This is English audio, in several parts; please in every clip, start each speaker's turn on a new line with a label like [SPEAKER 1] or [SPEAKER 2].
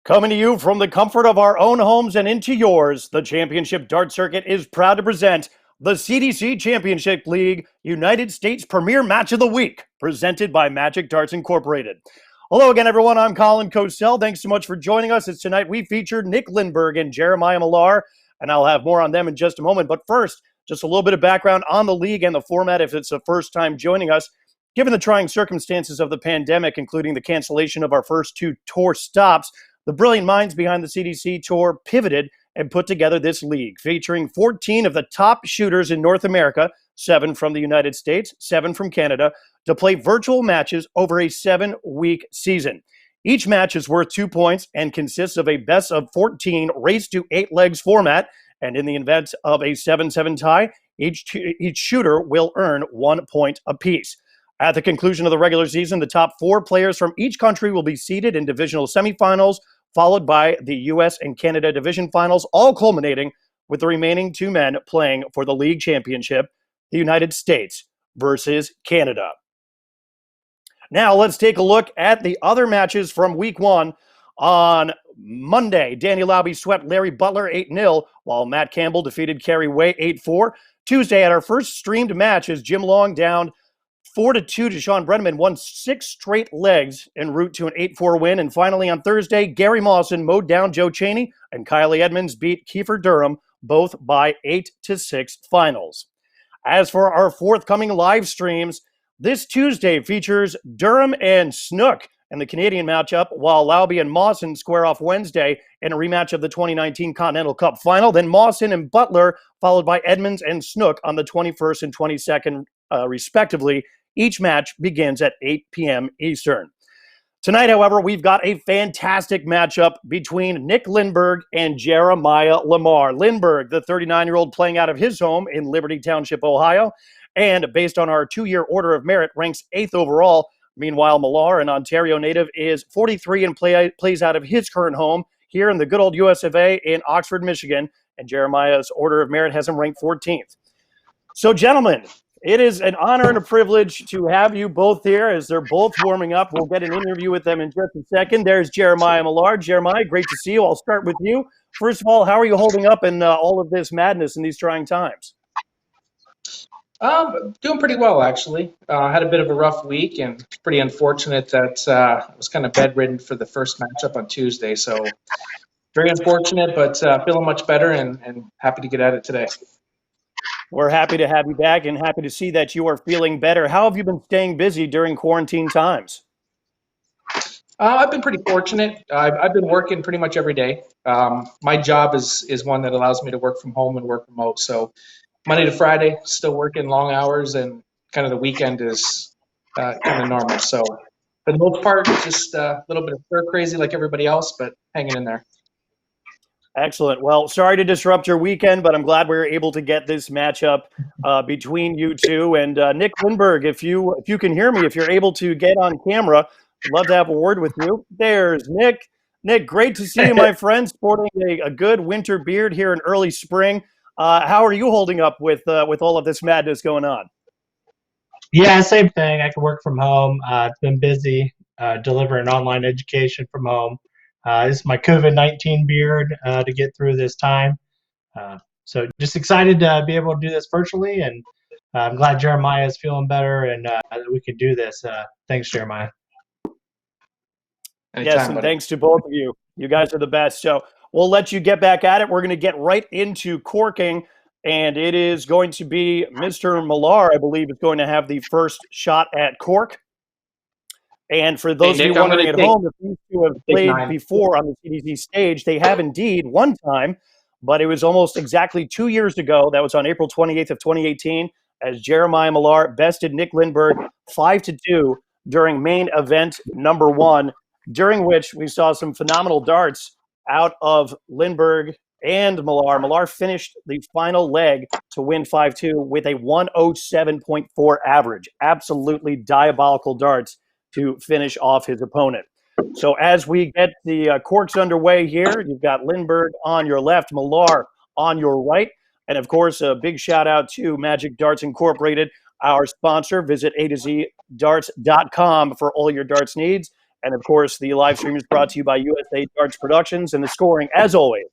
[SPEAKER 1] Coming to you from the comfort of our own homes and into yours, the Championship Dart Circuit is proud to present the CDC Championship League United States Premier Match of the Week, presented by Magic Darts Incorporated. Hello again, everyone. I'm Colin Cosell. Thanks so much for joining us. As tonight we featured Nick Linberg and Jeremiah Millar, and I'll have more on them in just a moment. But first, just a little bit of background on the league and the format if it's the first time joining us. Given the trying circumstances of the pandemic, including the cancellation of our first two tour stops, the brilliant minds behind the CDC Tour pivoted and put together this league, featuring 14 of the top shooters in North America, 7 from the United States, 7 from Canada, to play virtual matches over a 7-week season. Each match is worth 2 points and consists of a best of 14 race to 8 legs format, and in the event of a 7-7 tie, each shooter will earn 1 point apiece. At the conclusion of the regular season, the top 4 players from each country will be seeded in divisional semifinals, followed by the U.S. and Canada division finals, all culminating with the remaining 2 men playing for the league championship, the United States versus Canada. Now let's take a look at the other matches from week 1. On Monday, Danny Lauby swept Larry Butler 8-0, while Matt Campbell defeated Kerry Way 8-4. Tuesday, at our first streamed match, as Jim Long downed 4-2 to Sean Brenneman, won 6 straight legs en route to an 8-4 win. And finally on Thursday, Gary Mawson mowed down Joe Cheney, and Kylie Edmonds beat Kiefer Durham, both by 8-6 finals. As for our forthcoming live streams, this Tuesday features Durham and Snook in the Canadian matchup, while Lauby and Mawson square off Wednesday in a rematch of the 2019 Continental Cup final. Then Mawson and Butler, followed by Edmonds and Snook on the 21st and 22nd, respectively. Each match begins at 8 p.m. Eastern. Tonight, however, we've got a fantastic matchup between Nick Linberg and Jeremiah Millar. Linberg, the 39-year-old, playing out of his home in Liberty Township, Ohio, and based on our 2-year order of merit, ranks 8th overall. Meanwhile, Millar, an Ontario native, is 43 and plays out of his current home here in the good old US of A in Oxford, Michigan, and Jeremiah's order of merit has him ranked 14th. So, gentlemen, it is an honor and a privilege to have you both here as they're both warming up. We'll get an interview with them in just a second. There's Jeremiah Millar. Jeremiah, great to see you. I'll start with you. First of all, how are you holding up in all of this madness in these trying times?
[SPEAKER 2] Doing pretty well, actually. Had a bit of a rough week, and it's pretty unfortunate that I was kind of bedridden for the first matchup on Tuesday. So very unfortunate, but feeling much better and happy to get at it today.
[SPEAKER 1] We're happy to have you back and happy to see that you are feeling better. How have you been staying busy during quarantine times?
[SPEAKER 2] I've been pretty fortunate. I've been working pretty much every day. My job is one that allows me to work from home and work remote. So Monday to Friday, still working long hours, and kind of the weekend is kind of normal. So for the most part, just a little bit of stir crazy like everybody else, but hanging in there.
[SPEAKER 1] Excellent. Well, sorry to disrupt your weekend, but I'm glad we were able to get this matchup between you two. And Nick Linberg, if you can hear me, if you're able to get on camera, I'd love to have a word with you. There's Nick. Nick, great to see you, my friend, sporting a good winter beard here in early spring. How are you holding up with all of this madness going on?
[SPEAKER 3] Yeah, same thing. I can work from home. It's been busy delivering online education from home. This is my COVID-19 beard to get through this time. So just excited to be able to do this virtually, and I'm glad Jeremiah is feeling better and that we can do this. Thanks, Jeremiah.
[SPEAKER 2] Anytime,
[SPEAKER 1] yes, and
[SPEAKER 2] buddy.
[SPEAKER 1] Thanks to both of you. You guys are the best. So we'll let you get back at it. We're going to get right into corking, and it is going to be Mr. Millar, I believe, is going to have the first shot at cork. And for those of you wondering at home, if these two have played before on the CDC stage, they have indeed one time, but it was almost exactly 2 years ago. That was on April 28th of 2018, as Jeremiah Millar bested Nick Linberg 5-2 during main event number 1, during which we saw some phenomenal darts out of Linberg and Millar. Millar finished the final leg to win 5-2 with a 107.4 average. Absolutely diabolical darts to finish off his opponent. So as we get the corks underway here, you've got Linberg on your left, Millar on your right. And of course, a big shout out to Magic Darts Incorporated, our sponsor. Visit a-zdarts.com for all your darts needs. And of course, the live stream is brought to you by USA Darts Productions, and the scoring, as always,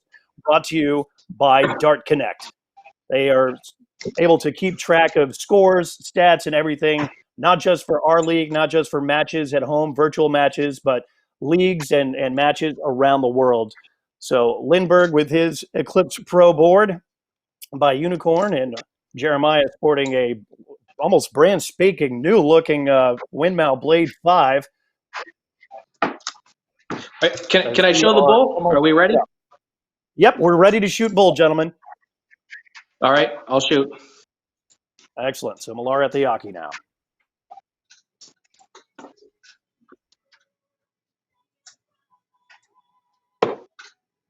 [SPEAKER 1] brought to you by Dart Connect. They are able to keep track of scores, stats, and everything, not just for our league, not just for matches at home, virtual matches, but leagues and matches around the world. So Linberg with his Eclipse Pro board by Unicorn, and Jeremiah sporting a almost brand spanking new looking Windmill Blade 5.
[SPEAKER 2] Can I show the bull? Are we ready?
[SPEAKER 1] Yep, we're ready to shoot bull, gentlemen.
[SPEAKER 2] All right, I'll shoot.
[SPEAKER 1] Excellent. So Millar at the Yaki now.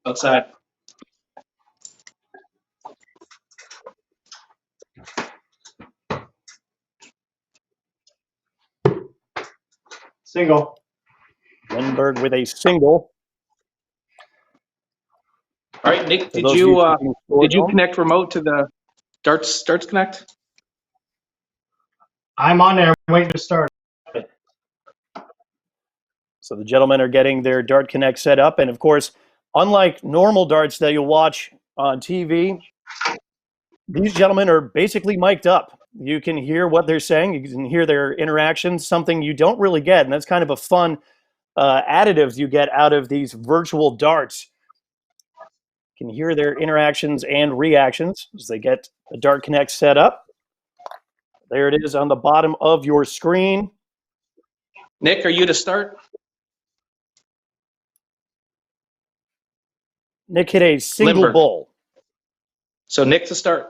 [SPEAKER 2] Outside.
[SPEAKER 3] Single.
[SPEAKER 1] Linberg with a single.
[SPEAKER 2] All right, Nick,
[SPEAKER 1] For
[SPEAKER 2] did
[SPEAKER 1] those of
[SPEAKER 2] you
[SPEAKER 1] home,
[SPEAKER 2] connect remote to the Darts Connect?
[SPEAKER 3] I'm on there waiting to start.
[SPEAKER 1] So the gentlemen are getting their Dart Connect set up. And of course, unlike normal darts that you'll watch on TV, these gentlemen are basically mic'd up. You can hear what they're saying. You can hear their interactions, something you don't really get. And that's kind of a fun additive you get out of these virtual darts. You can hear their interactions and reactions as they get the Dart Connect set up. There it is on the bottom of your screen.
[SPEAKER 2] Nick, are you to start?
[SPEAKER 1] Nick hit a single
[SPEAKER 2] Linberg.
[SPEAKER 1] bull.
[SPEAKER 2] So Nick to start.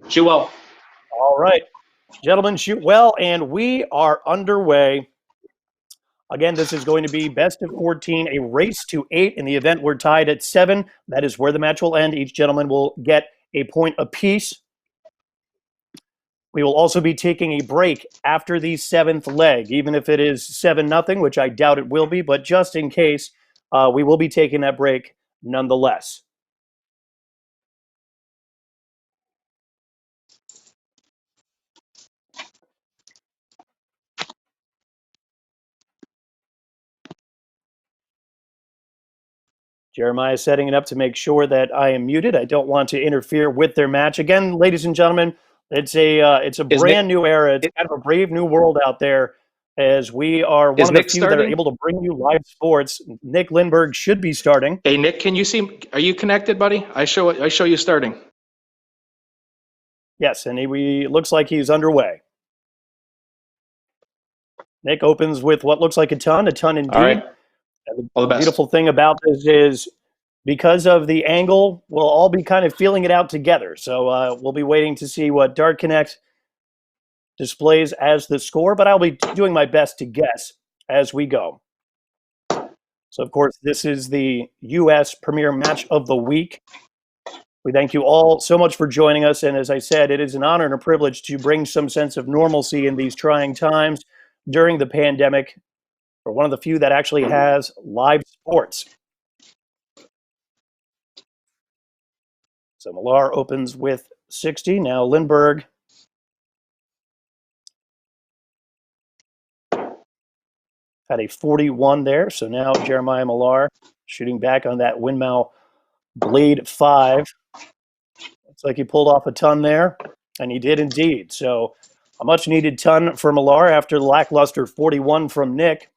[SPEAKER 2] Shoot well.
[SPEAKER 1] All right. Gentlemen, shoot well, and we are underway. Again, this is going to be best of 14, a race to 8. In the event we're tied at 7, that is where the match will end. Each gentleman will get a point apiece. We will also be taking a break after the 7th leg, even if it is 7-0, which I doubt it will be, but just in case, we will be taking that break nonetheless. Jeremiah is setting it up to make sure that I am muted. I don't want to interfere with their match. Again, ladies and gentlemen, it's a brand new era. It's kind of a brave new world out there, as we are one of the few that are able to bring you live sports. Nick Linberg should be starting.
[SPEAKER 2] Hey, Nick, can you see? Are you connected, buddy? I show you starting.
[SPEAKER 1] Yes, and he looks like he's underway. Nick opens with what looks like a ton indeed.
[SPEAKER 2] All right. All the
[SPEAKER 1] The
[SPEAKER 2] best.
[SPEAKER 1] beautiful thing about this is because of the angle, we'll all be kind of feeling it out together. So we'll be waiting to see what Dart Connect displays as the score, but I'll be doing my best to guess as we go. So, of course, this is the U.S. Premier Match of the Week. We thank you all so much for joining us, and as I said, it is an honor and a privilege to bring some sense of normalcy in these trying times during the pandemic. We're one of the few that actually has live sports. So Millar opens with 60. Now Linberg had a 41 there. So now Jeremiah Millar shooting back on that Windmill Blade 5. Looks like he pulled off a ton there, and he did indeed. So a much-needed ton for Millar after the lackluster 41 from Nick.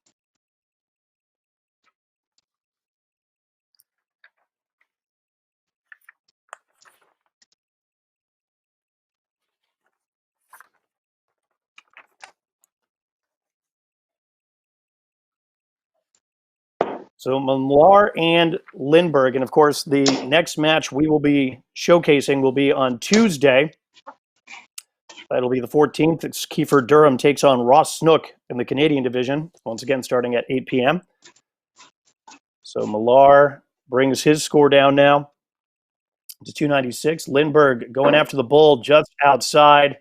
[SPEAKER 1] So Millar and Linberg, and of course the next match we will be showcasing will be on Tuesday. That'll be the 14th. It's Kiefer Durham takes on Ross Snook in the Canadian division, once again starting at 8 p.m. So Millar brings his score down now to 296. Linberg going after the bull just outside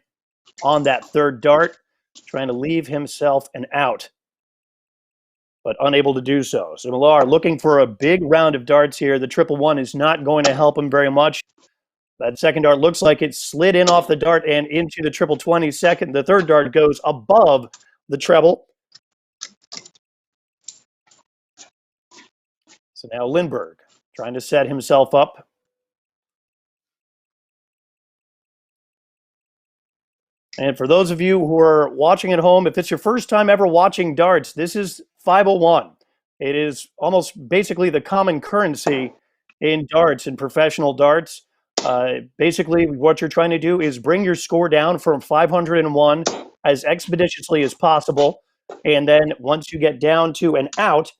[SPEAKER 1] on that third dart, trying to leave himself an out, but unable to do so. So Millar looking for a big round of darts here. The 111 is not going to help him very much. That second dart looks like it slid in off the dart and into the triple 20 second. The third dart goes above the treble. So now Linberg trying to set himself up. And for those of you who are watching at home, if it's your first time ever watching darts, this is 501. It is almost basically the common currency in darts, in professional darts. Basically, what you're trying to do is bring your score down from 501 as expeditiously as possible. And then once you get down to an out,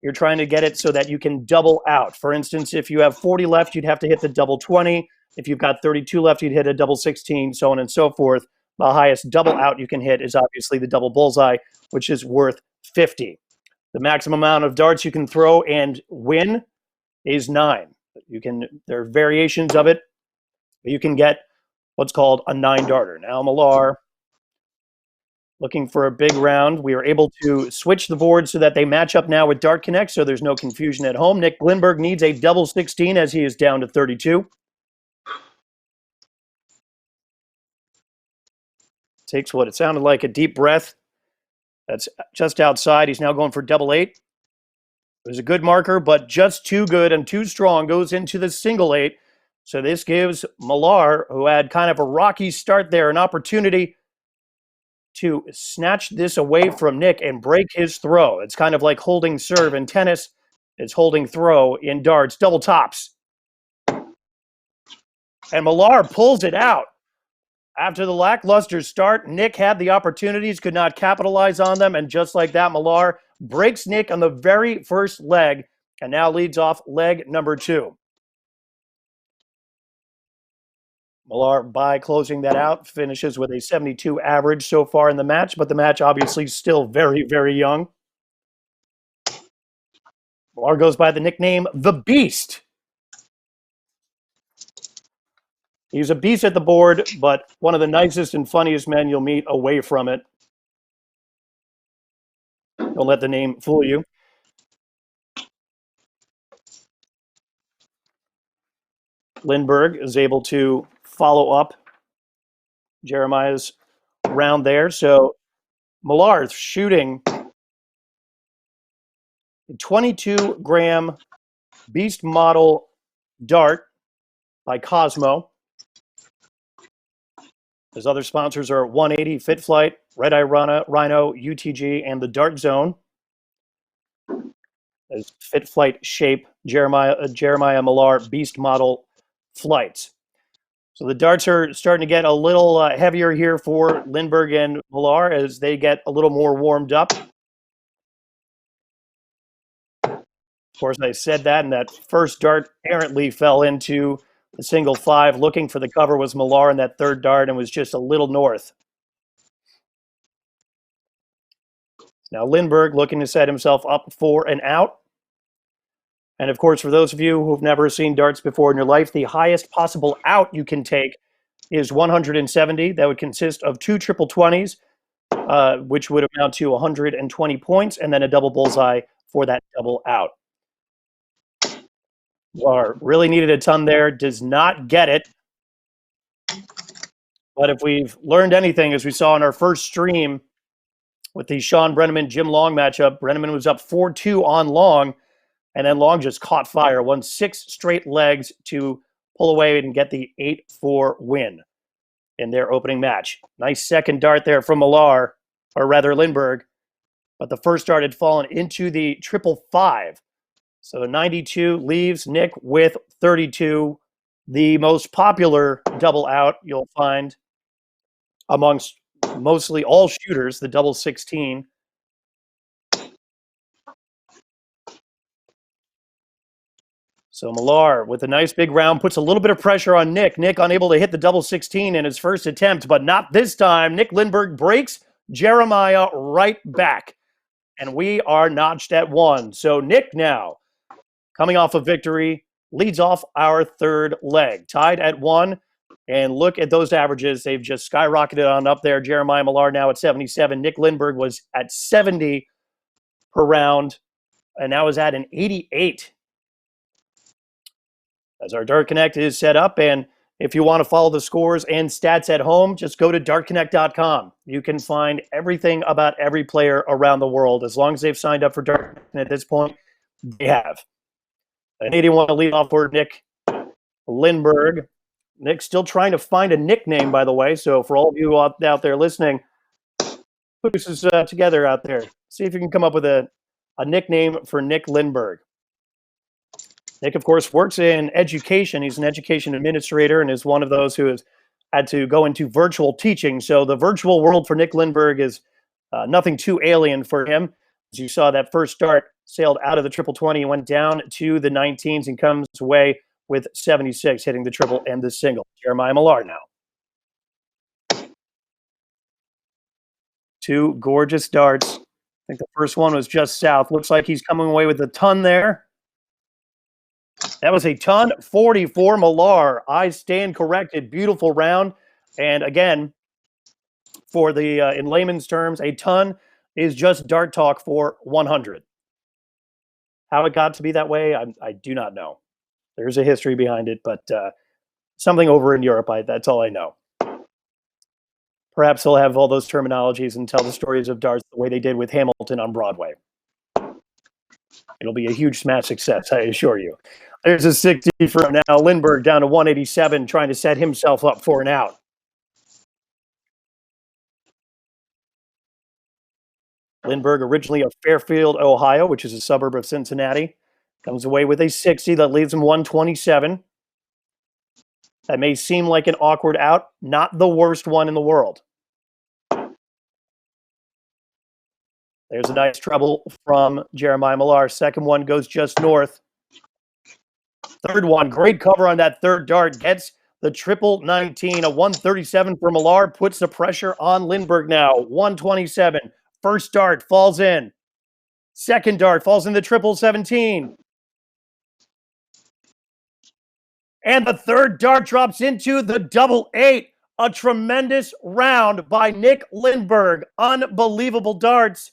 [SPEAKER 1] you're trying to get it so that you can double out. For instance, if you have 40 left, you'd have to hit the double 20. If you've got 32 left, you'd hit a double 16, so on and so forth. The highest double out you can hit is obviously the double bullseye, which is worth 50. The maximum amount of darts you can throw and win is 9. There are variations of it, but you can get what's called a 9-darter. Now Millar looking for a big round. We are able to switch the board so that they match up now with Dart Connect, so there's no confusion at home. Nick Linberg needs a double 16 as he is down to 32. Takes what it sounded like a deep breath. That's just outside. He's now going for double 8. It was a good marker, but just too good and too strong. Goes into the single 8. So this gives Millar, who had kind of a rocky start there, an opportunity to snatch this away from Nick and break his throw. It's kind of like holding serve in tennis. It's holding throw in darts. Double tops. And Millar pulls it out. After the lackluster start, Nick had the opportunities, could not capitalize on them, and just like that, Millar breaks Nick on the very first leg and now leads off leg number 2. Millar, by closing that out, finishes with a 72 average so far in the match, but the match obviously still very, very young. Millar goes by the nickname The Beast. He's a beast at the board, but one of the nicest and funniest men you'll meet away from it. Don't let the name fool you. Linberg is able to follow up Jeremiah's round there. So Millar is shooting a 22-gram Beast model dart by Cosmo. His other sponsors are 180, Fit Flight, Red Eye Rhino, UTG, and the Dart Zone. As Fit Flight shape Jeremiah Millar Beast model flights. So the darts are starting to get a little heavier here for Linberg and Millar as they get a little more warmed up. Of course, I said that, and that first dart errantly fell into the single 5. Looking for the cover was Millar in that third dart and was just a little north. Now Linberg looking to set himself up for an out. And of course, for those of you who've never seen darts before in your life, the highest possible out you can take is 170. That would consist of 2 triple 20s, which would amount to 120 points, and then a double bullseye for that double out. Millar really needed a ton there, does not get it. But if we've learned anything, as we saw in our first stream with the Sean Brenneman-Jim Long matchup, Brenneman was up 4-2 on Long, and then Long just caught fire, won 6 straight legs to pull away and get the 8-4 win in their opening match. Nice second dart there from Millar, or rather Linberg, but the first dart had fallen into the triple 5. So 92 leaves Nick with 32, the most popular double out you'll find amongst mostly all shooters, the double 16. So Millar with a nice big round puts a little bit of pressure on Nick. Nick unable to hit the double 16 in his first attempt, but not this time. Nick Linberg breaks Jeremiah right back, and we are notched at 1. So Nick now, coming off a victory, leads off our third leg, tied at 1. And look at those averages. They've just skyrocketed on up there. Jeremiah Millar now at 77. Nick Linberg was at 70 per round, and now is at an 88. As our Dart Connect is set up, and If you want to follow the scores and stats at home, just go to dartconnect.com. You can find everything about every player around the world. As long as they've signed up for Dart at this point, they have. An 81 to lead off for Nick Linberg. Nick's still trying to find a nickname, by the way. So for all of you out there listening, put this together out there. See if you can come up with a nickname for Nick Linberg. Nick, of course, works in education. He's an education administrator and is one of those who has had to go into virtual teaching. So the virtual world for Nick Linberg is nothing too alien for him. As you saw, that first start sailed out of the triple 20, went down to the 19s and comes away with 76, hitting the triple and the single. Jeremiah Millar now. Two gorgeous darts. I think the first one was just south. Looks like he's coming away with a ton there. That was a ton 40 for Millar. I stand corrected. Beautiful round. And again, for the in layman's terms, a ton is just dart talk for 100. How it got to be that way, I do not know. There's a history behind it, but something over in Europe, that's all I know. Perhaps they'll have all those terminologies and tell the stories of darts the way they did with Hamilton on Broadway. It'll be a huge smash success, I assure you. There's a 60 for him now. Linberg down to 187, trying to set himself up for an out. Linberg, originally of Fairfield, Ohio, which is a suburb of Cincinnati, comes away with a 60 that leaves him 127. That may seem like an awkward out, not the worst one in the world. There's a nice treble from Jeremiah Millar. Second one goes just north. Third one, great cover on that third dart. Gets the triple 19. A 137 for Millar puts the pressure on Linberg now. 127. First dart falls in. Second dart falls in the triple 17. And the third dart drops into the double 8. A tremendous round by Nick Linberg. Unbelievable darts.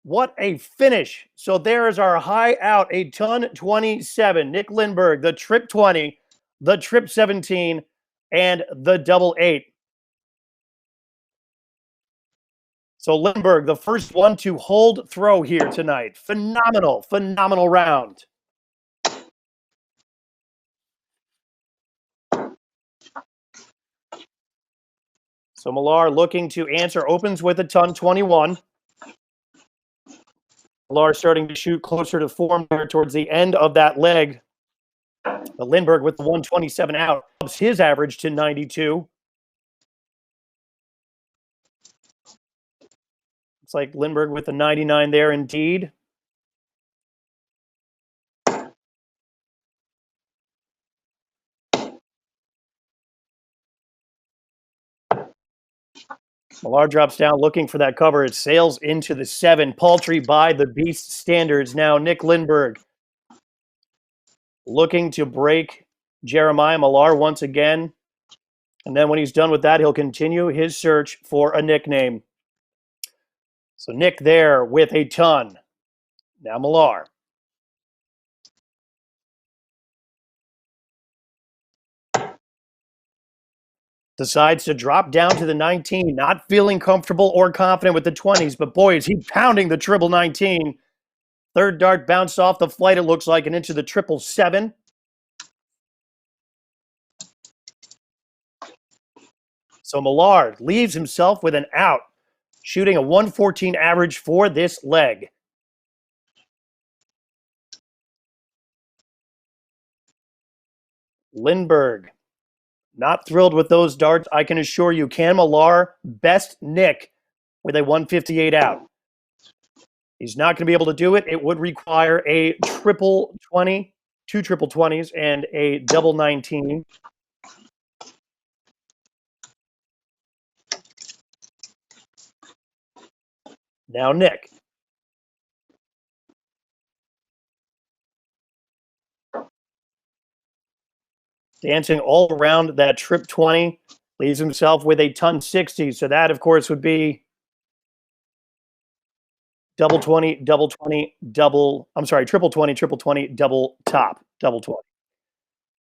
[SPEAKER 1] What a finish. So there is our high out, a ton 27. Nick Linberg, the trip 20, the trip 17, and the double 8. So Linberg, the first one to hold throw here tonight. Phenomenal, phenomenal round. So Millar looking to answer, opens with a ton 21. Millar starting to shoot closer to form there towards the end of that leg. But Linberg with the 127 out ups his average to 92. Looks like Linberg with the 99 there indeed. Millar drops down looking for that cover. It sails into the 7. Paltry by the Beast standards. Now Nick Linberg looking to break Jeremiah Millar once again. And then when he's done with that, he'll continue his search for a nickname. So Nick there with a ton. Now Millar. Decides to drop down to the 19, not feeling comfortable or confident with the 20s, but boy, is he pounding the triple 19. Third dart bounced off the flight, it looks like, and into the triple 7. So Millar leaves himself with an out, shooting a 114 average for this leg. Linberg, not thrilled with those darts, I can assure you. Can Millar best Nick with a 158 out? He's not going to be able to do it. It would require a triple 20, 2 triple 20s, and a double 19. Now Nick. Dancing all around that trip 20, leaves himself with a ton 60. So that, of course, would be double 20, double 20, double, I'm sorry, triple 20, triple 20, double top, double 20.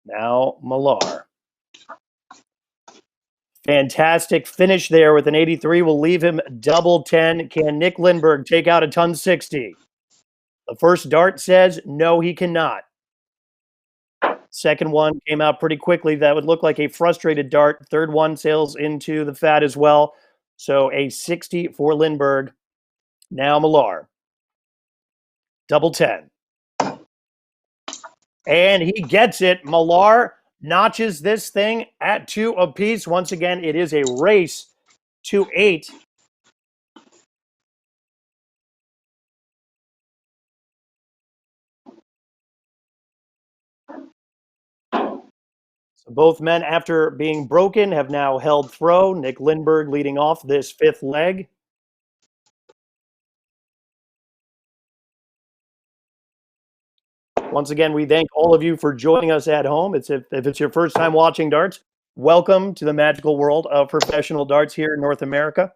[SPEAKER 1] Now Millar. Fantastic finish there with an 83 will leave him double 10. Can Nick Linberg take out a ton 60? The first dart says no, he cannot. Second one came out pretty quickly. That would look like a frustrated dart. Third one sails into the fat as well. So a 60 for Linberg. Now Millar. Double 10. And he gets it. Millar notches this thing at 2 apiece. Once again, it is a race to 8. So both men, after being broken, have now held throw. Nick Linberg leading off this 5th leg. Once again, we thank all of you for joining us at home. If it's your first time watching darts, welcome to the magical world of professional darts here in North America.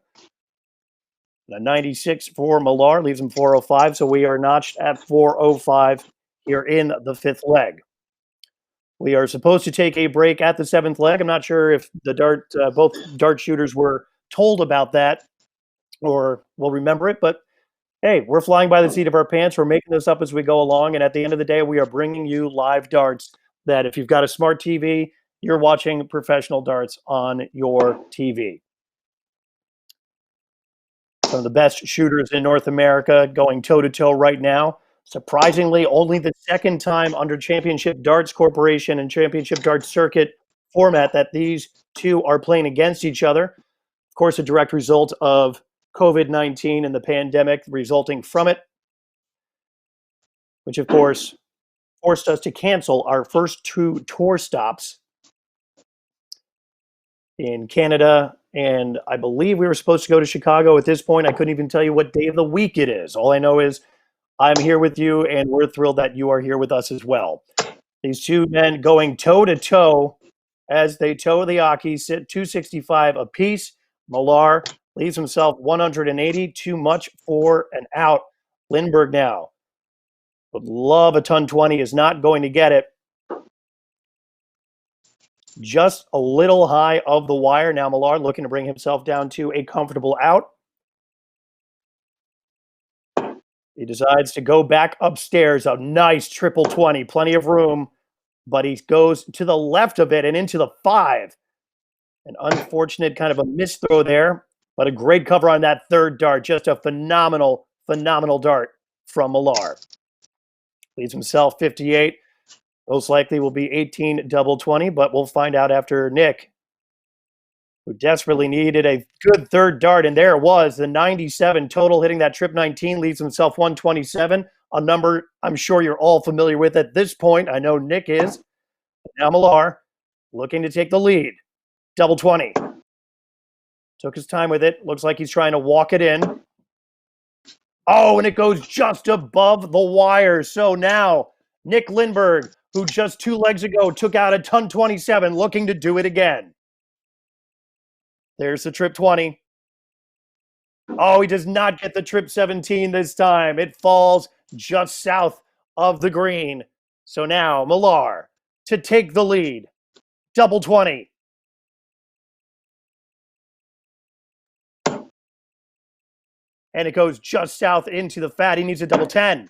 [SPEAKER 1] The 96 for Millar leaves him 405, so we are notched at 405 here in the 5th leg. We are supposed to take a break at the 7th leg. I'm not sure if the both dart shooters were told about that or will remember it, but hey, we're flying by the seat of our pants. We're making this up as we go along. And at the end of the day, we are bringing you live darts that if you've got a smart TV, you're watching professional darts on your TV. Some of the best shooters in North America going toe-to-toe right now. Surprisingly, only the second time under Championship Darts Corporation and Championship Darts Circuit format that these two are playing against each other. Of course, a direct result of COVID-19 and the pandemic resulting from it, which of course forced us to cancel our first 2 tour stops in Canada, and I believe we were supposed to go to Chicago. At this point, I couldn't even tell you what day of the week it is. All I know is I'm here with you, and we're thrilled that you are here with us as well. These two men going toe-to-toe as they toe the Aki, sit 265 apiece. Millar leaves himself 180, too much for an out. Linberg now would love a ton 20, is not going to get it. Just a little high of the wire. Now Millar looking to bring himself down to a comfortable out. He decides to go back upstairs. A nice triple 20, plenty of room, but he goes to the left of it and into the 5. An unfortunate kind of a misthrow there, but a great cover on that third dart. Just a phenomenal, phenomenal dart from Millar. Leaves himself 58. Most likely will be 18 double 20, but we'll find out after Nick, who desperately needed a good third dart, and there it was, the 97 total, hitting that trip 19, leaves himself 127, a number I'm sure you're all familiar with at this point. I know Nick is. Now Millar looking to take the lead. Double 20. Took his time with it. Looks like he's trying to walk it in. Oh, and it goes just above the wire. So now Nick Linberg, who just 2 legs ago took out a ton 27, looking to do it again. There's the trip 20. Oh, he does not get the trip 17 this time. It falls just south of the green. So now Millar to take the lead. Double 20. And it goes just south into the fat. He needs a double 10.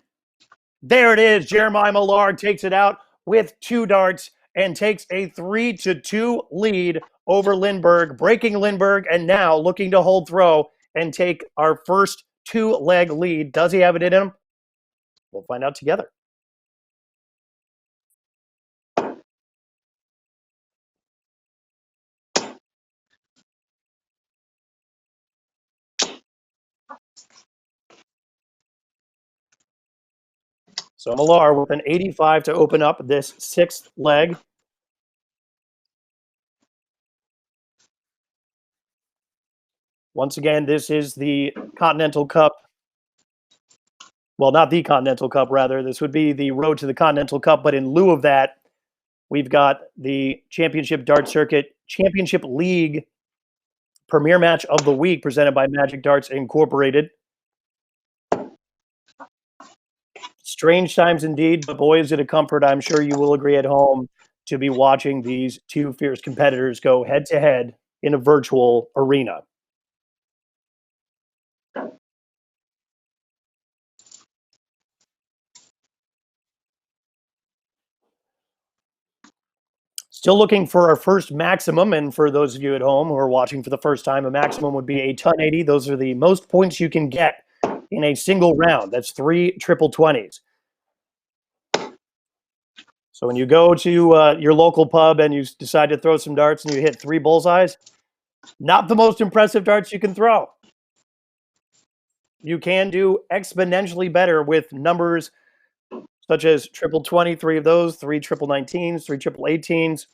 [SPEAKER 1] There it is. Jeremiah Millar takes it out with 2 darts and takes a 3-2 lead over Linberg, breaking Linberg, and now looking to hold throw and take our first 2-leg lead. Does he have it in him? We'll find out together. So Millar with an 85 to open up this 6th leg. Once again, this is the Continental Cup. Well, not the Continental Cup, rather. This would be the road to the Continental Cup, but in lieu of that, we've got the Championship Dart Circuit Championship League Premier Match of the Week presented by Magic Darts Incorporated. Strange times indeed, but boy, is it a comfort, I'm sure you will agree at home, to be watching these two fierce competitors go head to head in a virtual arena. Still looking for our first maximum, and for those of you at home who are watching for the first time, a maximum would be a ton 80. Those are the most points you can get in a single round. That's 3 triple 20s. So when you go to your local pub and you decide to throw some darts and you hit 3 bullseyes, not the most impressive darts you can throw. You can do exponentially better with numbers such as triple 20, 3 of those, 3 triple 19s, 3 triple 18s,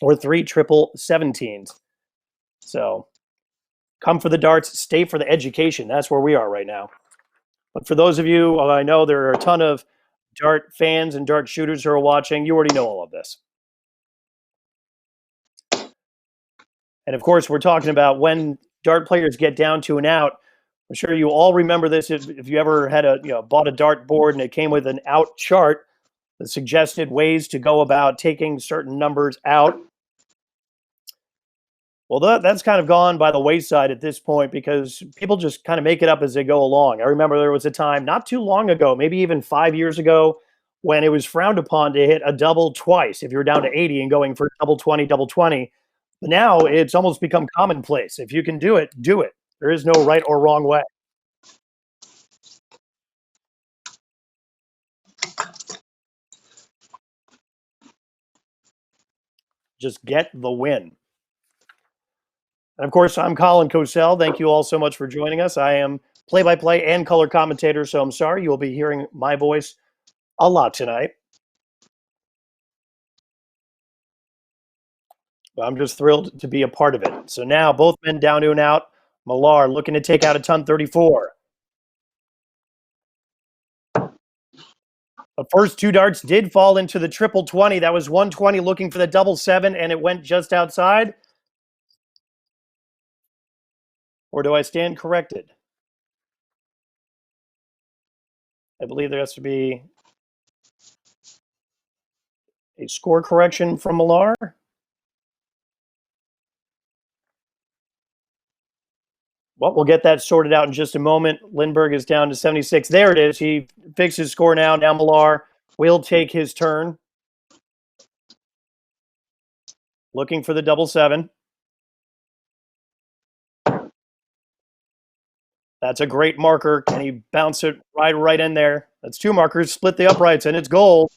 [SPEAKER 1] or 3 triple 17s. So come for the darts, stay for the education. That's where we are right now. But for those of you, I know there are a ton of dart fans and dart shooters who are watching. You already know all of this. And of course, we're talking about when dart players get down to an out. I'm sure you all remember this if you ever had bought a dart board and it came with an out chart that suggested ways to go about taking certain numbers out. Well, that's kind of gone by the wayside at this point because people just kind of make it up as they go along. I remember there was a time not too long ago, maybe even 5 years ago, when it was frowned upon to hit a double twice if you're down to 80 and going for double 20, double 20. But now it's almost become commonplace. If you can do it, do it. There is no right or wrong way. Just get the win. And of course, I'm Colin Cosell. Thank you all so much for joining us. I am play-by-play and color commentator, so I'm sorry you will be hearing my voice a lot tonight. But I'm just thrilled to be a part of it. So now both men down to an out. Millar looking to take out a ton 34. The first 2 darts did fall into the triple 20. That was 120 looking for the double 7, and it went just outside. Or do I stand corrected? I believe there has to be a score correction from Millar. Well, we'll get that sorted out in just a moment. Linberg is down to 76. There it is. He fixed his score now. Now Millar will take his turn. Looking for the double 7. That's a great marker. Can he bounce it right in there? That's 2 markers. Split the uprights, and it's gold.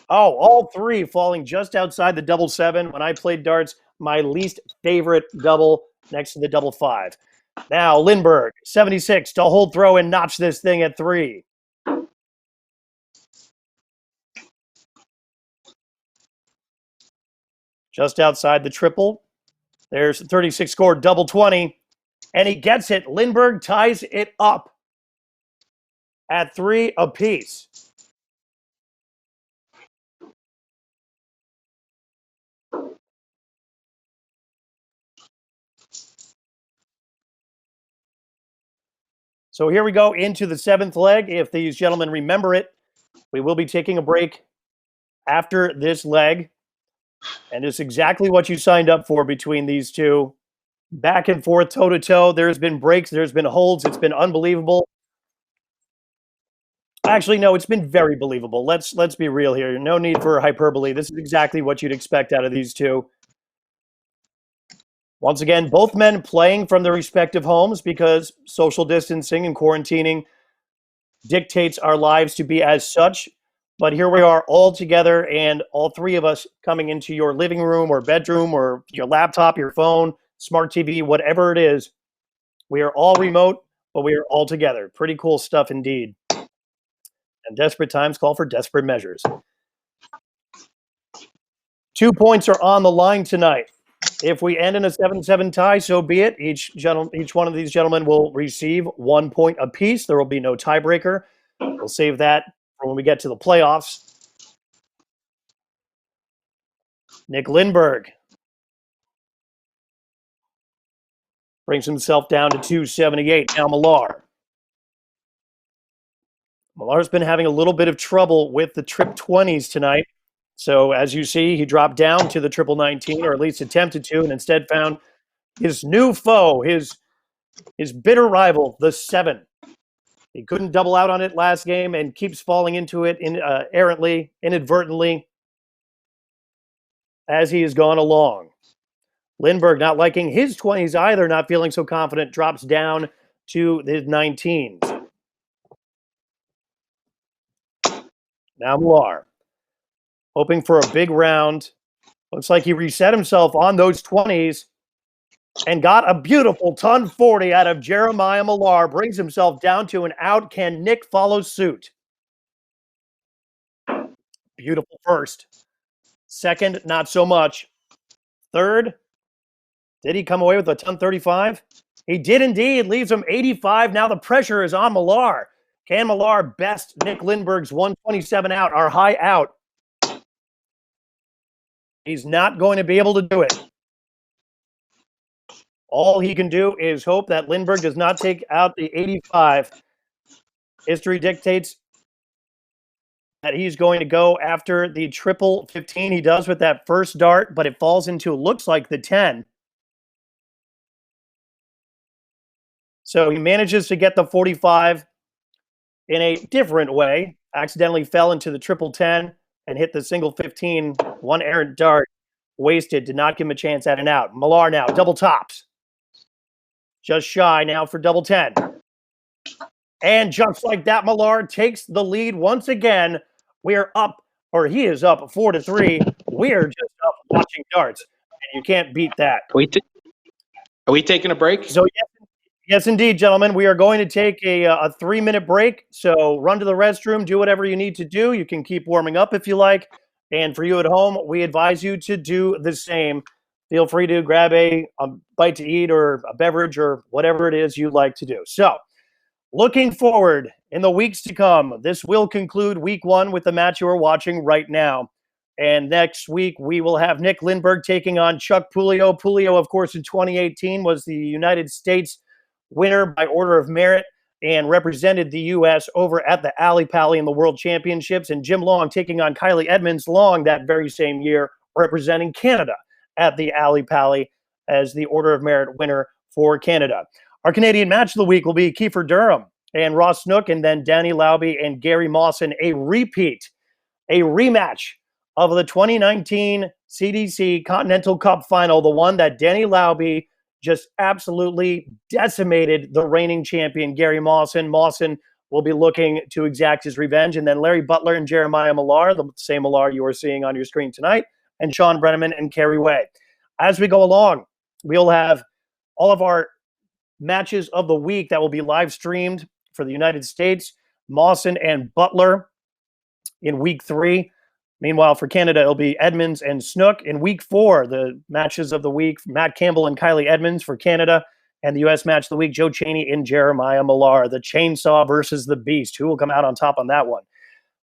[SPEAKER 1] Oh, all 3 falling just outside the double 7. When I played darts, my least favorite double next to the double 5. Now, Linberg, 76 to hold throw and notch this thing at 3. Just outside the triple. There's 36 score, double 20. And he gets it. Linberg ties it up at 3 apiece. So here we go into the 7th leg. If these gentlemen remember it, we will be taking a break after this leg. And it's exactly what you signed up for between these two. Back and forth, toe-to-toe. There's been breaks. There's been holds. It's been unbelievable. Actually, no, it's been very believable. Let's be real here. No need for hyperbole. This is exactly what you'd expect out of these two. Once again, both men playing from their respective homes because social distancing and quarantining dictates our lives to be as such. But here we are all together, and all 3 of us coming into your living room or bedroom or your laptop, your phone, smart TV, whatever it is. We are all remote, but we are all together. Pretty cool stuff indeed. And desperate times call for desperate measures. 2 points are on the line tonight. If we end in a 7-7 tie, so be it. Each one of these gentlemen will receive 1 point apiece. There will be no tiebreaker. We'll save that for when we get to the playoffs. Nick Linberg brings himself down to 278. Now Millar. Millar's been having a little bit of trouble with the trip 20s tonight. So as you see, he dropped down to the triple 19, or at least attempted to, and instead found his new foe, his bitter rival, the 7. He couldn't double out on it last game and keeps falling into it errantly, inadvertently, as he has gone along. Linberg not liking his 20s either, not feeling so confident, drops down to his 19s. Now Millar, hoping for a big round. Looks like he reset himself on those 20s and got a beautiful ton 40 out of Jeremiah Millar. Brings himself down to an out. Can Nick follow suit? Beautiful first. Second, not so much. Third, did he come away with a ton 35? He did indeed. Leaves him 85. Now the pressure is on Millar. Can Millar best Nick Lindberg's 127 out, our high out? He's not going to be able to do it. All he can do is hope that Linberg does not take out the 85. History dictates that he's going to go after the triple 15. He does with that first dart, but it falls into, looks like, the 10. So he manages to get the 45 in a different way. Accidentally fell into the triple 10 and hit the single 15. One errant dart wasted, did not give him a chance at an out. Millar now, double tops. Just shy now for double 10. And just like that, Millar takes the lead once again. We're up, or he is up 4-3. We're just up watching darts, and you can't beat that.
[SPEAKER 2] Are we taking a break?
[SPEAKER 1] So yes, indeed, gentlemen. We are going to take a 3-minute break. So run to the restroom, do whatever you need to do. You can keep warming up if you like. And for you at home, we advise you to do the same. Feel free to grab a bite to eat or a beverage or whatever it is you'd like to do. So looking forward in the weeks to come, this will conclude week 1 with the match you are watching right now. And next week, we will have Nick Lindberg taking on Chuck Pulio. Pulio, of course, in 2018 was the United States winner by order of merit and represented the U.S. over at the Ali Pali in the World Championships. And Jim Long taking on Kylie Edmonds. Long that very same year representing Canada at the Ali Pali as the order of merit winner for Canada. Our Canadian match of the week will be Kiefer Durham and Ross Snook, and then Danny Lauby and Gary Mawson, a repeat, a rematch of the 2019 CDC Continental Cup final, the one that Danny Lauby just absolutely decimated the reigning champion, Gary Mawson. Mawson will be looking to exact his revenge. And then Larry Butler and Jeremiah Millar, the same Millar you are seeing on your screen tonight, and Sean Brenneman and Kerry Way. As we go along, we'll have all of our matches of the week that will be live streamed for the United States. Mawson and Butler in week 3. Meanwhile, for Canada, it'll be Edmonds and Snook. In week 4, the matches of the week, Matt Campbell and Kylie Edmonds for Canada. And the U.S. match of the week, Joe Chaney and Jeremiah Millar. The Chainsaw versus the Beast. Who will come out on top on that one?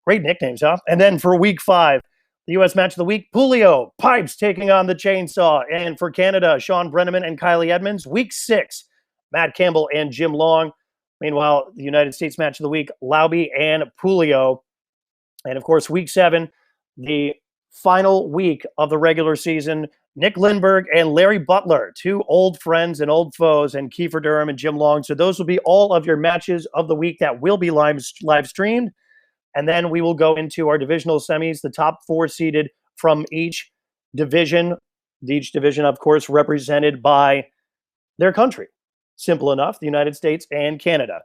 [SPEAKER 1] Great nicknames, huh? And then for week 5, the U.S. match of the week, Pulio, Pipes taking on the Chainsaw. And for Canada, Sean Brenneman and Kylie Edmonds. Week 6, Matt Campbell and Jim Long. Meanwhile, the United States match of the week, Lauby and Pulio. And of course, week 7, the final week of the regular season, Nick Lindberg and Larry Butler, 2 old friends and old foes, and Kiefer Durham and Jim Long. So those will be all of your matches of the week that will be live streamed. And then we will go into our divisional semis, the top 4 seeded from each division. Each division, of course, represented by their country. Simple enough, the United States and Canada.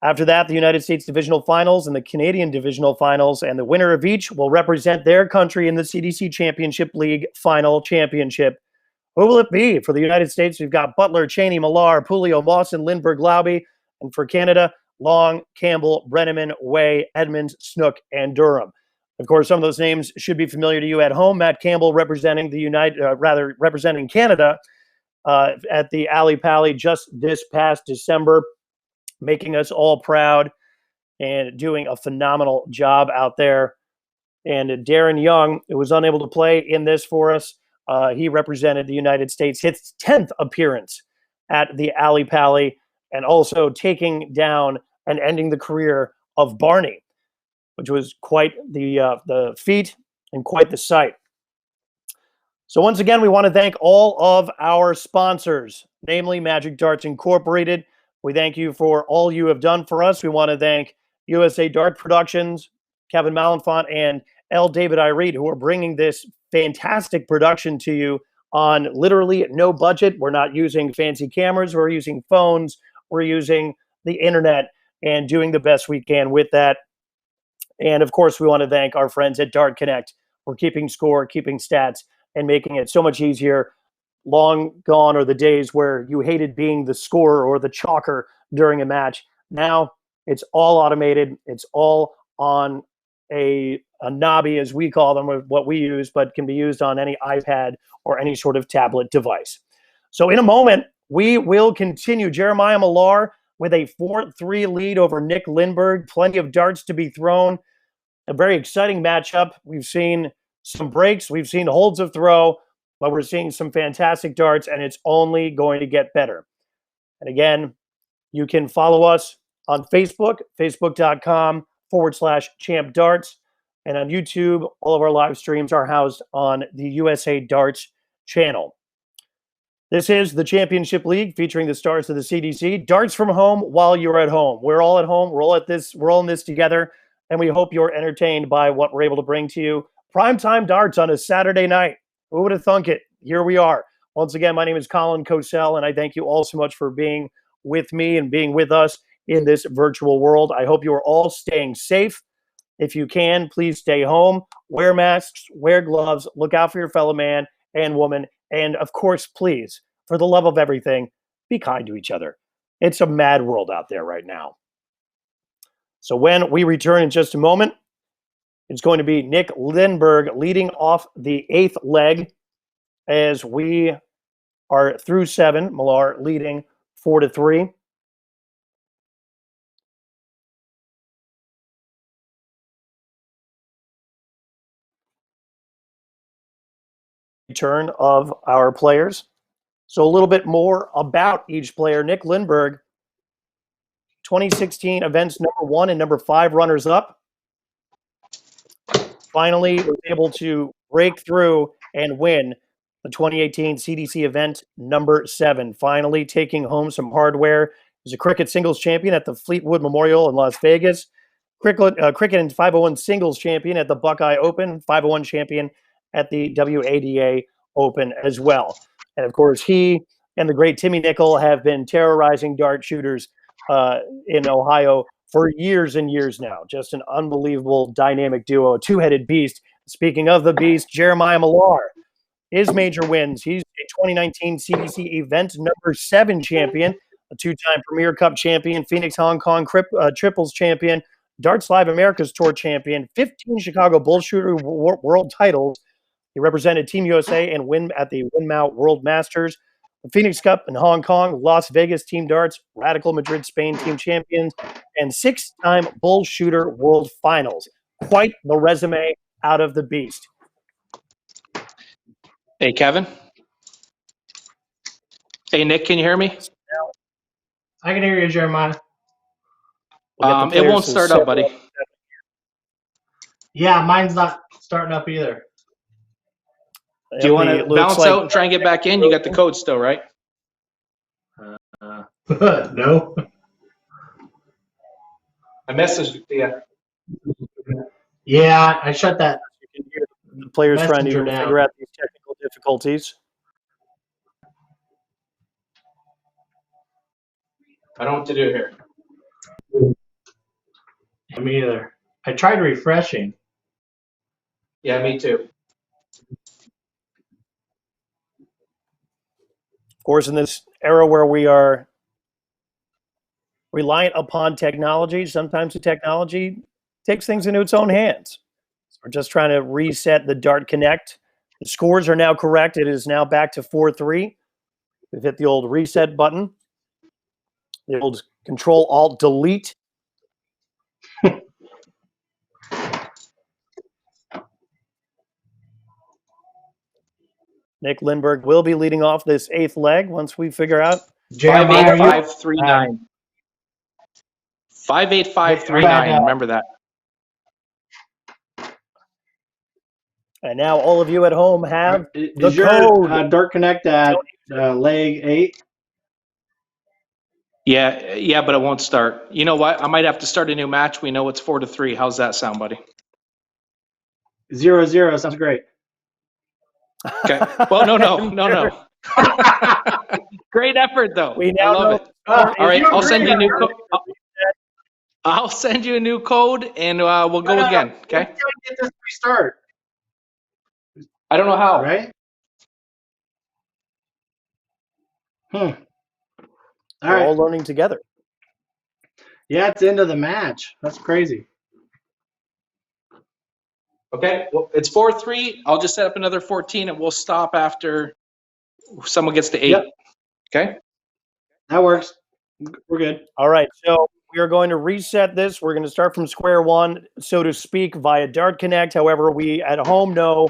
[SPEAKER 1] After that, the United States divisional finals and the Canadian divisional finals, and the winner of each will represent their country in the CDC Championship League final championship. Who will it be? For the United States, we've got Butler, Chaney, Millar, Pulio, Mawson, Lindberg, Lauby. And for Canada, Long, Campbell, Brenneman, Way, Edmonds, Snook, and Durham. Of course, some of those names should be familiar to you at home. Matt Campbell representing representing Canada at the Ali Pali just this past December, making us all proud and doing a phenomenal job out there. And Darren Young, who was unable to play in this for us, he represented the United States, his 10th appearance at the Ali Pali, and also taking down and ending the career of Barney, which was quite the feat and quite the sight. So once again, we want to thank all of our sponsors, namely Magic Darts Incorporated. We thank you for all you have done for us. We want to thank USA Dart Productions, Kevin Malenfant, and L. David Ireed, who are bringing this fantastic production to you on literally no budget. We're not using fancy cameras. We're using phones. We're using the internet and doing the best we can with that. And of course, we want to thank our friends at Dart Connect for keeping score, keeping stats, and making it so much easier. Long gone are the days where you hated being the scorer or the chalker during a match. Now it's all automated. It's all on a knobby, as we call them, what we use, but can be used on any iPad or any sort of tablet device. So in a moment, we will continue. Jeremiah Millar with a 4-3 lead over Nick Linberg. Plenty of darts to be thrown. A very exciting matchup. We've seen some breaks. We've seen holds of throw, but we're seeing some fantastic darts, and it's only going to get better. And again, you can follow us on Facebook, facebook.com/Champ Darts. And on YouTube, all of our live streams are housed on the USA Darts channel. This is the Championship League featuring the stars of the CDC. Darts from home while you're at home. We're all at home. We're all at this. We're all in this together. And we hope you're entertained by what we're able to bring to you. Primetime darts on a Saturday night. Who would have thunk it? Here we are. Once again, my name is Colin Cosell, and I thank you all so much for being with me and being with us in this virtual world. I hope you are all staying safe. If you can, please stay home, wear masks, wear gloves, look out for your fellow man and woman, and of course, please, for the love of everything, be kind to each other. It's a mad world out there right now. So when we return in just a moment, it's going to be Nick Linberg leading off the 8th leg as we are through 7. Millar leading 4-3. Return of our players. So a little bit more about each player. Nick Linberg, 2016 events #1 and #5 runners-up. Finally was able to break through and win the 2018 CDC event #7. Finally taking home some hardware. He's a cricket singles champion at the Fleetwood Memorial in Las Vegas. Cricket and 501 singles champion at the Buckeye Open. 501 champion at the WADA Open as well. And of course, he and the great Timmy Nickel have been terrorizing dart shooters in Ohio for years and years now. Just an unbelievable dynamic duo, a two-headed beast. Speaking of the beast, Jeremiah Millar, his major wins. He's a 2019 CDC event #7 champion, a two-time Premier Cup champion, Phoenix Hong Kong triples champion, Darts Live America's Tour champion, 15 Chicago Bull Shooter world titles. He represented Team USA and win at the Winmau World Masters, the Phoenix Cup in Hong Kong, Las Vegas Team Darts, Radical Madrid Spain Team Champions, and 6-time Bull Shooter World Finals. Quite the resume out of the beast.
[SPEAKER 2] Hey, Kevin. Hey, Nick, can you hear me?
[SPEAKER 3] I can hear you, Jeremiah.
[SPEAKER 2] It won't start up, buddy.
[SPEAKER 3] Yeah, mine's not starting up either.
[SPEAKER 2] Do you want to bounce out and try and get back in? You got the code still, right?
[SPEAKER 3] No.
[SPEAKER 2] I messaged you.
[SPEAKER 3] Yeah, I shut that.
[SPEAKER 1] The players trying to
[SPEAKER 3] Messenger down.
[SPEAKER 1] figure out these technical difficulties.
[SPEAKER 2] I don't know what to do here.
[SPEAKER 3] Me either. I tried refreshing.
[SPEAKER 2] Yeah, me too.
[SPEAKER 1] Of course, in this era where we are reliant upon technology, sometimes the technology takes things into its own hands. So we're just trying to reset the Dart Connect. The scores are now correct. It is now back to 4-3. We've hit the old reset button, the old Control-Alt-Delete. Nick Linberg will be leading off this 8th leg once we figure out.
[SPEAKER 3] Jeremiah,
[SPEAKER 2] 5-8-5-3-9. 58539. Remember that.
[SPEAKER 1] And now all of you at home have
[SPEAKER 3] Is
[SPEAKER 1] the
[SPEAKER 3] your
[SPEAKER 1] code.
[SPEAKER 3] Dart Connect at leg 8?
[SPEAKER 2] Yeah, but it won't start. You know what? I might have to start a new match. We know it's 4-3. How's that sound, buddy?
[SPEAKER 3] 0-0 sounds great.
[SPEAKER 2] Okay. Well, no. Great effort, though.
[SPEAKER 1] We
[SPEAKER 2] I
[SPEAKER 1] now
[SPEAKER 2] love
[SPEAKER 1] know
[SPEAKER 2] it. All right, I'll send you a new code. I'll send you a new code, and we'll go again. Okay.
[SPEAKER 3] Get this restart.
[SPEAKER 2] I don't know how.
[SPEAKER 3] Right? All
[SPEAKER 1] We're
[SPEAKER 3] right.
[SPEAKER 1] all learning together.
[SPEAKER 3] Yeah, it's the end of the match. That's crazy.
[SPEAKER 2] Okay. Well, it's 4-3. I'll just set up another 14, and we'll stop after someone gets to 8.
[SPEAKER 3] Yep.
[SPEAKER 2] Okay.
[SPEAKER 3] That works. We're good.
[SPEAKER 1] All right, so we are going to reset this. We're going to start from square one, so to speak, via Dart Connect. However, we at home know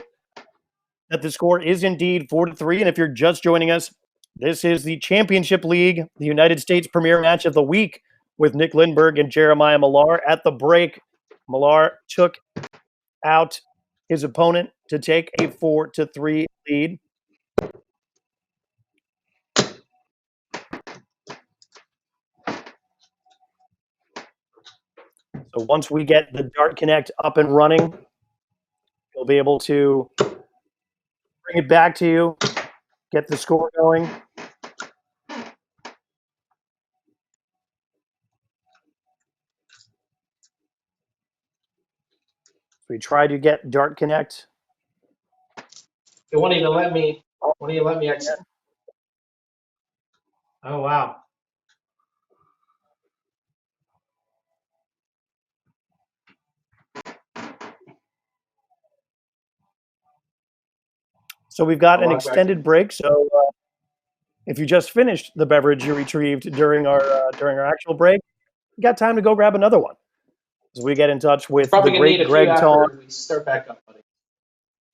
[SPEAKER 1] that the score is indeed 4-3. And if you're just joining us, this is the Championship League, the United States Premier Match of the Week with Nick Linberg and Jeremiah Millar. At the break, Millar took out his opponent to take a 4-3 lead. So once we get the Dart Connect up and running, you'll be able to bring it back to you, get the score going. We tried to get Dart Connect.
[SPEAKER 2] It won't even let me. Won't even let me exit.
[SPEAKER 3] Oh, wow.
[SPEAKER 1] So we've got an extended break. So if you just finished the beverage you retrieved during our actual break, you got time to go grab another one. As we get in touch with the great Greg Tong.
[SPEAKER 2] Start back up, buddy.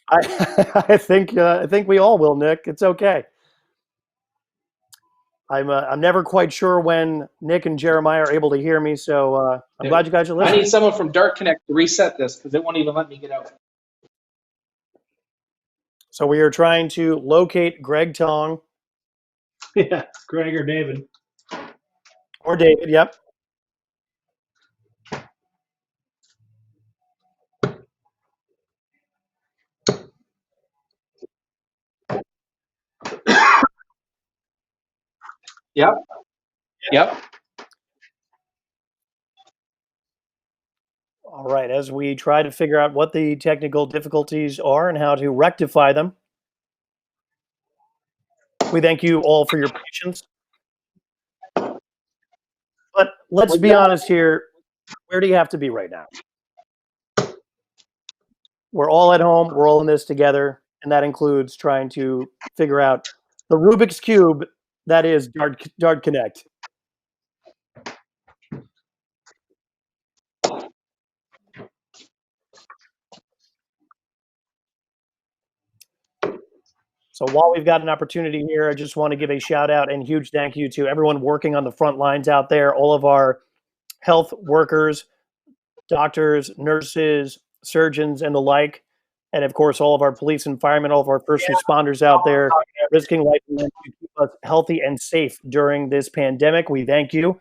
[SPEAKER 1] I think we all will, Nick. It's okay. I'm never quite sure when Nick and Jeremiah are able to hear me, so I'm glad you guys are
[SPEAKER 2] I
[SPEAKER 1] listening.
[SPEAKER 2] need someone from Dart Connect to reset this because it won't even let me get out.
[SPEAKER 1] So we are trying to locate Greg Tong.
[SPEAKER 3] Yeah, Greg or David.
[SPEAKER 1] Or David, yep.
[SPEAKER 2] Yep.
[SPEAKER 1] All right, as we try to figure out what the technical difficulties are and how to rectify them, we thank you all for your patience. But let's be honest here, where do you have to be right now? We're all at home, we're all in this together, and that includes trying to figure out the Rubik's Cube that is Dart Connect. So while we've got an opportunity here, I just want to give a shout out and huge thank you to everyone working on the front lines out there, all of our health workers, doctors, nurses, surgeons, and the like. And of course, all of our police and firemen, all of our first responders out there risking life and limb to keep us healthy and safe during this pandemic. We thank you.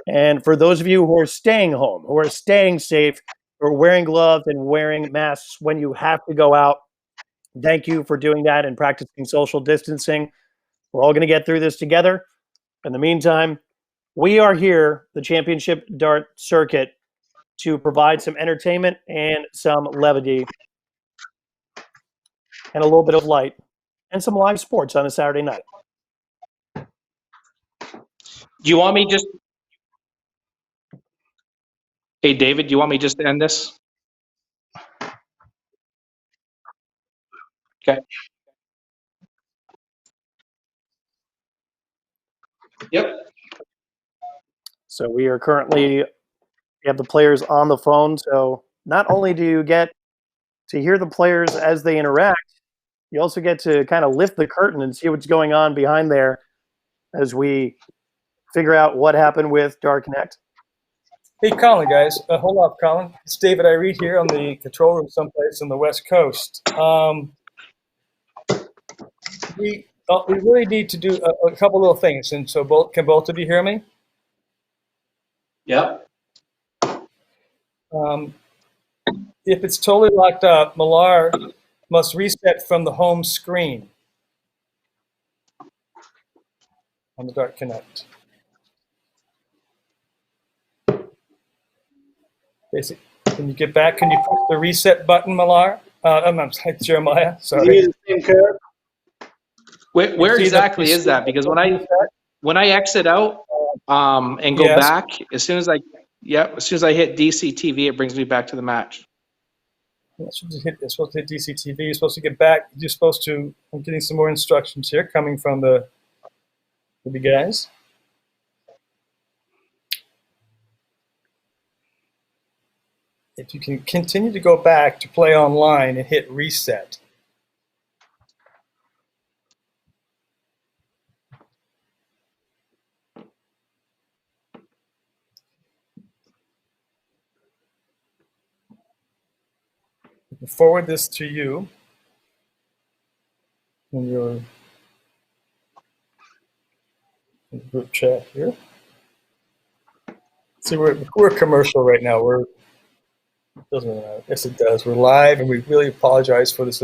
[SPEAKER 1] And for those of you who are staying home, who are staying safe, who are wearing gloves and wearing masks when you have to go out, thank you for doing that and practicing social distancing. We're all going to get through this together. In the meantime, we are here, the Championship Dart Circuit, to provide some entertainment and some levity and a little bit of light and some live sports on a Saturday night.
[SPEAKER 2] Do you want me just... Hey, David, do you want me just to end this? Okay. Yep.
[SPEAKER 1] So we are currently, we have the players on the phone. So not only do you get to hear the players as they interact, you also get to kind of lift the curtain and see what's going on behind there as we figure out what happened with Dart Connect.
[SPEAKER 4] Hey, Colin, guys. Hold off, Colin. It's David Irede here on the control room someplace on the West Coast. We really need to do a couple little things. And so can both of you hear me?
[SPEAKER 2] Yep.
[SPEAKER 4] If it's totally locked up, Millar must reset from the home screen on the Dart Connect. Basically, can you get back? Can you push the reset button, Millar? I'm sorry, Jeremiah. Sorry.
[SPEAKER 2] Where exactly is that? Because when I exit out and go
[SPEAKER 4] Yes.
[SPEAKER 2] back, as soon as I hit DC TV, it brings me back to the match.
[SPEAKER 4] You're supposed to hit DCTV. You're supposed to get back. You're supposed to. I'm getting some more instructions here coming from the guys. If you can continue to go back to play online and hit reset. I can forward this to you in your group chat here. See, we're commercial right now. Doesn't matter. Yes, it does. We're live, and we really apologize for this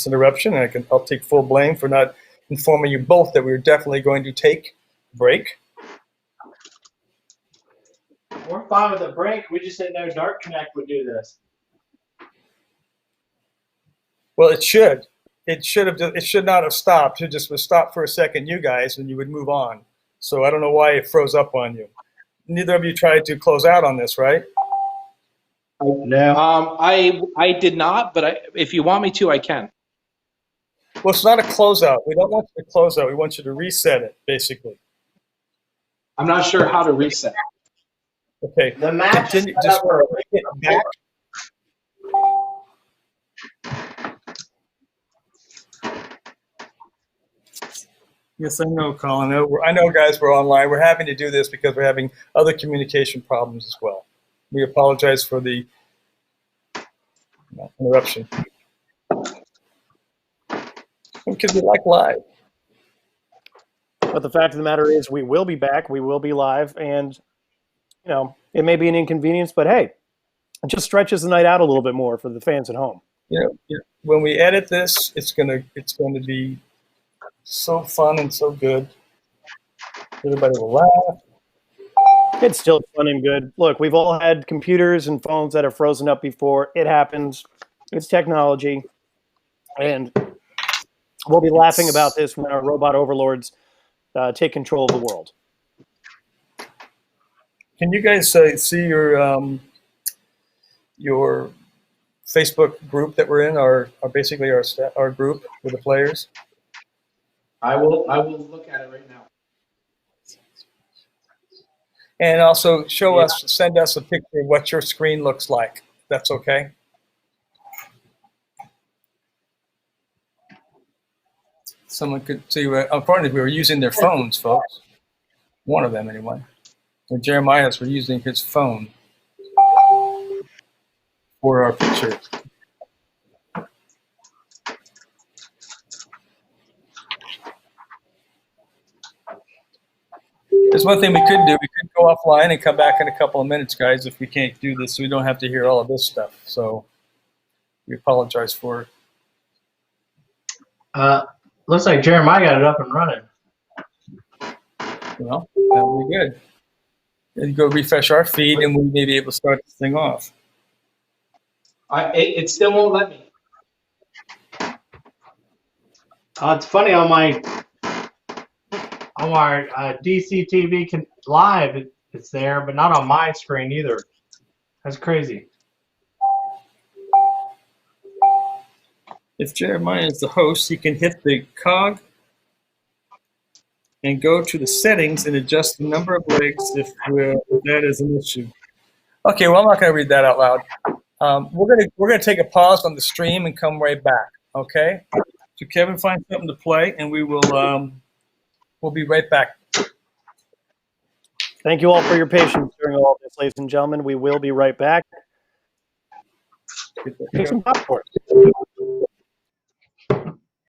[SPEAKER 4] interruption. And I'll take full blame for not informing you both that we're definitely going to take a break.
[SPEAKER 3] We're fine with a break. We just didn't know Dart Connect would do this.
[SPEAKER 4] Well, it should. It should not have stopped. It just would stop for a second, you guys, and you would move on. So I don't know why it froze up on you. Neither of you tried to close out on this, right?
[SPEAKER 3] No.
[SPEAKER 2] I did not, but if you want me to, I can.
[SPEAKER 4] Well, it's not a closeout. We don't want you to close out. We want you to reset it, basically.
[SPEAKER 2] I'm not sure how to reset.
[SPEAKER 4] Okay.
[SPEAKER 3] The match
[SPEAKER 4] Continue, just hit back. Yes, I know, Colin. I know, guys, we're online. We're having to do this because we're having other communication problems as well. We apologize for the interruption. Because we like live.
[SPEAKER 1] But the fact of the matter is, we will be back. We will be live, and you know, it may be an inconvenience, but hey, it just stretches the night out a little bit more for the fans at home.
[SPEAKER 4] You know, when we edit this, it's going to be so fun and so good. Everybody will laugh.
[SPEAKER 1] It's still fun and good. Look, we've all had computers and phones that have frozen up before. It happens. It's technology. And we'll be laughing about this when our robot overlords take control of the world.
[SPEAKER 4] Can you guys see your Facebook group that we're in, our basically our group with the players?
[SPEAKER 2] I will look at it right now.
[SPEAKER 4] And also send us a picture of what your screen looks like. That's okay. Someone could see. Unfortunately, we were using their phones, folks. One of them, anyway. And Jeremiah's were using his phone for our picture. There's one thing we could do. We could go offline and come back in a couple of minutes, guys, if we can't do this. So we don't have to hear all of this stuff. So we apologize for it.
[SPEAKER 3] Looks like Jeremiah got it up and running.
[SPEAKER 4] Well, that would be good. And go refresh our feed, and we may be able to start this thing off.
[SPEAKER 2] It still won't let me.
[SPEAKER 3] It's funny on our DC TV live, it's there, but not on my screen either. That's crazy.
[SPEAKER 4] If Jeremiah is the host, he can hit the cog and go to the settings and adjust the number of legs if that is an issue. Okay, well, I'm not going to read that out loud. We're gonna take a pause on the stream and come right back. Okay, so Kevin finds something to play, and we will we'll be right back.
[SPEAKER 1] Thank you all for your patience during all this, ladies and gentlemen. We will be right back. Take some popcorn.